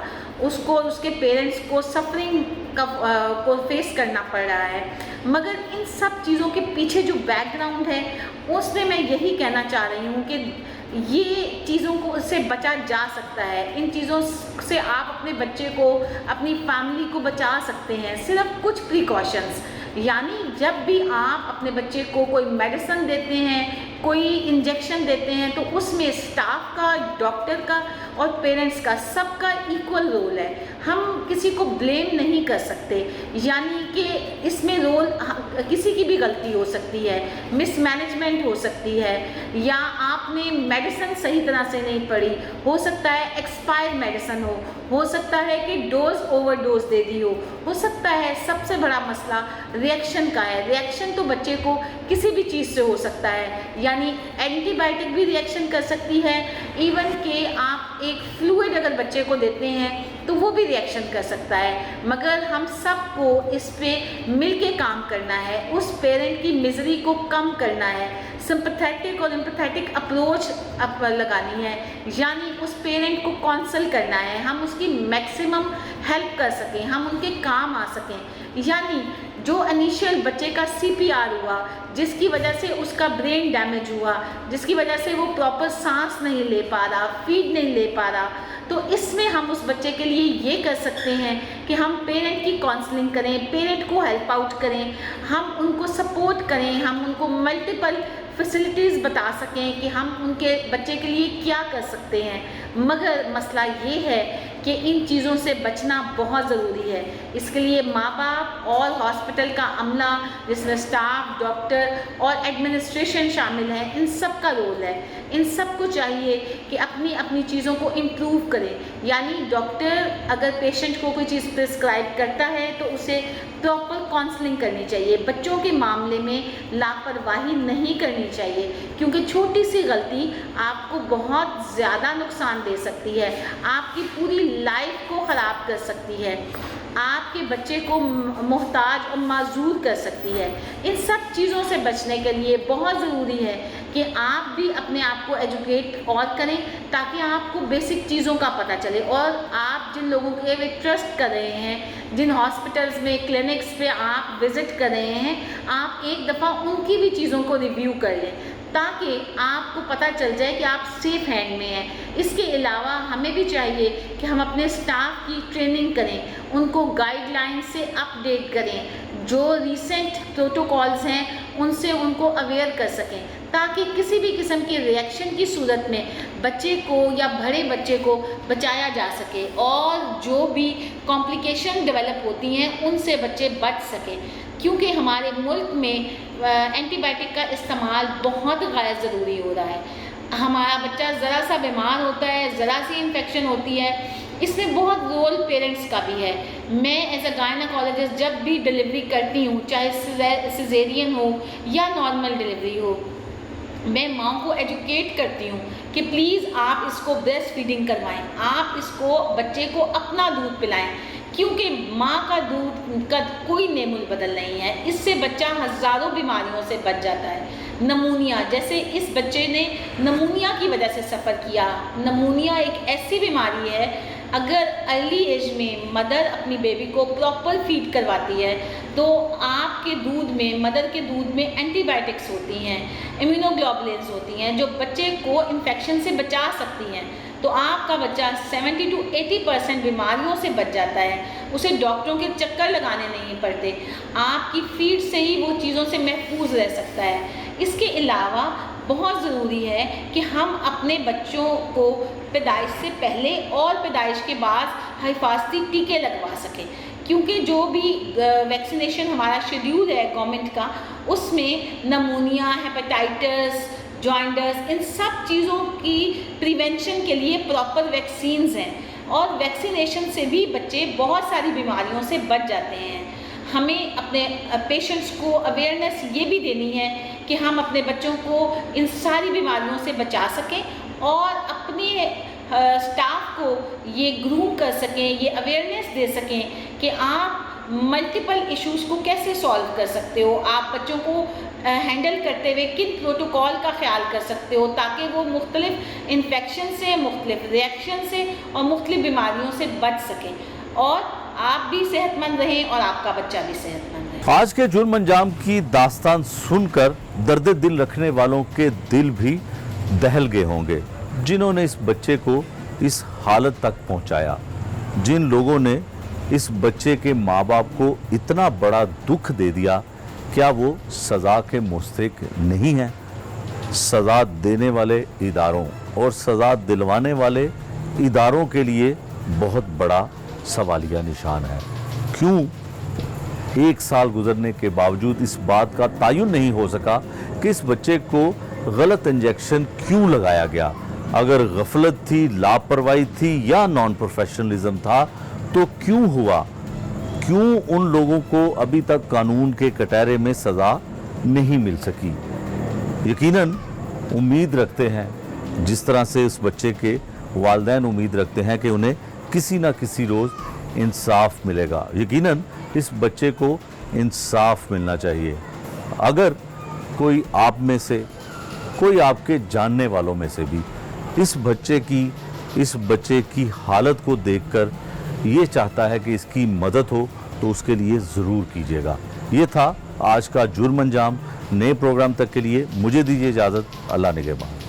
उसको उसके पेरेंट्स को सफरिंग को फेस करना पड़ रहा है। मगर इन सब चीज़ों के पीछे जो बैकग्राउंड है उसमें मैं यही कहना चाह रही हूँ कि ये चीज़ों को उससे बचा जा सकता है। इन चीज़ों से आप अपने बच्चे को, अपनी फैमिली को बचा सकते हैं, सिर्फ कुछ प्रिकॉशंस। यानी जब भी आप अपने बच्चे को कोई मेडिसिन देते हैं, कोई इंजेक्शन देते हैं, तो उसमें स्टाफ का, डॉक्टर का और पेरेंट्स का, सबका इक्वल रोल है। हम किसी को ब्लेम नहीं कर सकते, यानी कि इसमें रोल किसी की भी गलती हो सकती है, मिसमैनेजमेंट हो सकती है, या आपने मेडिसिन सही तरह से नहीं पढ़ी, हो सकता है एक्सपायर मेडिसिन हो सकता है कि डोज ओवरडोज दे दी हो सकता है सबसे बड़ा मसला रिएक्शन का है। रिएक्शन तो बच्चे को किसी भी चीज़ से हो सकता है, यानी एंटीबायोटिक भी रिएक्शन कर सकती है, इवन कि आप एक फ्लूइड अगर बच्चे को देते हैं तो वो भी रिएक्शन कर सकता है। मगर हम सबको इस पे मिल के काम करना है, उस पेरेंट की मिजरी को कम करना है, सिंपैथेटिक और एम्पैथेटिक अप्रोच लगानी है, यानी उस पेरेंट को काउंसल करना है, हम उसकी मैक्सिमम हेल्प कर सकें, हम उनके काम आ सकें। यानी जो इनिशियल बच्चे का CPR हुआ, जिसकी वजह से उसका ब्रेन डैमेज हुआ, जिसकी वजह से वो प्रॉपर सांस नहीं ले पा रहा, फीड नहीं ले पा रहा, तो इसमें हम उस बच्चे के लिए ये कर सकते हैं कि हम पेरेंट की काउंसलिंग करें, पेरेंट को हेल्प आउट करें, हम उनको सपोर्ट करें, हम उनको मल्टीपल फैसिलिटीज़ बता सकें कि हम उनके बच्चे के लिए क्या कर सकते हैं। मगर मसला ये है कि इन चीज़ों से बचना बहुत ज़रूरी है। इसके लिए माँ बाप और हॉस्पिटल का अमला, जिसमें स्टाफ, डॉक्टर और एडमिनिस्ट्रेशन शामिल है, इन सब का रोल है। इन सब को चाहिए कि अपनी अपनी चीज़ों को इम्प्रूव करें। यानी डॉक्टर अगर पेशेंट को कोई चीज़ प्रिस्क्राइब करता है तो उसे प्रॉपर काउंसलिंग करनी चाहिए। बच्चों के मामले में लापरवाही नहीं करनी चाहिए, क्योंकि छोटी सी गलती आपको बहुत ज़्यादा नुकसान दे सकती है, आपकी पूरी लाइफ को ख़राब कर सकती है, आपके बच्चे को मोहताज और माजूर कर सकती है। इन सब चीज़ों से बचने के लिए बहुत ज़रूरी है कि आप भी अपने आप को एजुकेट और करें, ताकि आपको बेसिक चीज़ों का पता चले। और आप जिन लोगों के ट्रस्ट कर रहे हैं, जिन हॉस्पिटल्स में, क्लिनिक्स पे आप विज़िट कर रहे हैं, आप एक दफ़ा उनकी भी चीज़ों को रिव्यू कर लें, ताकि आपको पता चल जाए कि आप सेफ हैंड में हैं। इसके अलावा हमें भी चाहिए कि हम अपने स्टाफ की ट्रेनिंग करें, उनको गाइडलाइन से अपडेट करें, जो रिसेंट प्रोटोकॉल्स हैं उनसे उनको अवेयर कर सकें, ताकि किसी भी किस्म के रिएक्शन की सूरत में बच्चे को या बड़े बच्चे को बचाया जा सके, और जो भी कॉम्प्लिकेशन डेवलप होती हैं उनसे बच्चे बच सकें। क्योंकि हमारे मुल्क में एंटीबायोटिक का इस्तेमाल बहुत गैर ज़रूरी हो रहा है। हमारा बच्चा ज़रा सा बीमार होता है, ज़रा सी इन्फेक्शन होती है, इसमें बहुत रोल पेरेंट्स का भी है। मैं एज अ गायनेकोलॉजिस्ट जब भी डिलीवरी करती हूँ, चाहे सिजेरियन हो या नॉर्मल डिलीवरी हो, मैं माँ को एजुकेट करती हूँ कि प्लीज़ आप इसको ब्रेस्ट फीडिंग करवाएं, आप इसको बच्चे को अपना दूध पिलाएं, क्योंकि माँ का दूध का कोई नेमुल बदल नहीं है। इससे बच्चा हज़ारों बीमारियों से बच जाता है। नमूनिया, जैसे इस बच्चे ने नमूनिया की वजह से सफ़र किया। नमूनिया एक ऐसी बीमारी है, अगर अर्ली एज में मदर अपनी बेबी को प्रॉपर फीड करवाती है तो आपके दूध में, मदर के दूध में एंटीबायोटिक्स होती हैं, इम्यूनोग्लोबुलिन्स होती हैं, जो बच्चे को इन्फेक्शन से बचा सकती हैं। तो आपका बच्चा 70 to 80% बीमारियों से बच जाता है, उसे डॉक्टरों के चक्कर लगाने नहीं पड़ते, आपकी फीड से ही वो चीज़ों से महफूज रह सकता है। इसके अलावा बहुत ज़रूरी है कि हम अपने बच्चों को पैदाइश से पहले और पैदाइश के बाद हिफाजती टीके लगवा सकें, क्योंकि जो भी वैक्सीनेशन हमारा शेड्यूल है गवर्नमेंट का, उसमें नमूनिया, हेपेटाइटिस, जॉइंडर्स, इन सब चीज़ों की प्रिवेंशन के लिए प्रॉपर वैक्सीन्स हैं, और वैक्सीनेशन से भी बच्चे बहुत सारी बीमारियों से बच जाते हैं। हमें अपने पेशेंट्स को अवेयरनेस ये भी देनी है कि हम अपने बच्चों को इन सारी बीमारियों से बचा सकें, और अपने स्टाफ को ये ग्रूम कर सकें, ये अवेयरनेस दे सकें कि आप मल्टीपल इश्यूज़ को कैसे सॉल्व कर सकते हो, आप बच्चों को हैंडल करते हुए किन प्रोटोकॉल का ख्याल कर सकते हो, ताकि वो मुख्तलिफ इन्फेक्शन से, मुख्तलिफ रिएक्शन से और मुख्तलिफ बीमारियों से बच सकें, और आप भी सेहतमंद रहें और आपका बच्चा भी सेहतमंद रहे। आज के जुर्म अंजाम की दास्तान सुनकर दर्द दिल रखने वालों के दिल भी दहल गए होंगे जिन्होंने इस बच्चे को इस हालत तक पहुंचाया, जिन लोगों ने इस बच्चे के माँ बाप को इतना बड़ा दुख दे दिया। क्या वो सज़ा के मुस्तहिक नहीं है? सज़ा देने वाले इदारों और सज़ा दिलवाने वाले इदारों के लिए बहुत बड़ा सवालिया निशान है। क्यों 1 साल गुजरने के बावजूद इस बात का तयन नहीं हो सका कि इस बच्चे को गलत इंजेक्शन क्यों लगाया गया? अगर गफलत थी, लापरवाही थी या नॉन प्रोफेशनलिज्म था तो क्यों हुआ? क्यों उन लोगों को अभी तक कानून के कटहरे में सज़ा नहीं मिल सकी? यकीनन उम्मीद रखते हैं, जिस तरह से उस बच्चे के वालिदैन उम्मीद रखते हैं कि उन्हें किसी ना किसी रोज़ इंसाफ मिलेगा। यकीनन इस बच्चे को इंसाफ मिलना चाहिए। अगर कोई आप में से, कोई आपके जानने वालों में से भी इस बच्चे की हालत को देखकर ये चाहता है कि इसकी मदद हो तो उसके लिए ज़रूर कीजिएगा। ये था आज का जुर्म अंजाम। नए प्रोग्राम तक के लिए मुझे दीजिए इजाज़त। अल्लाह निगहबान।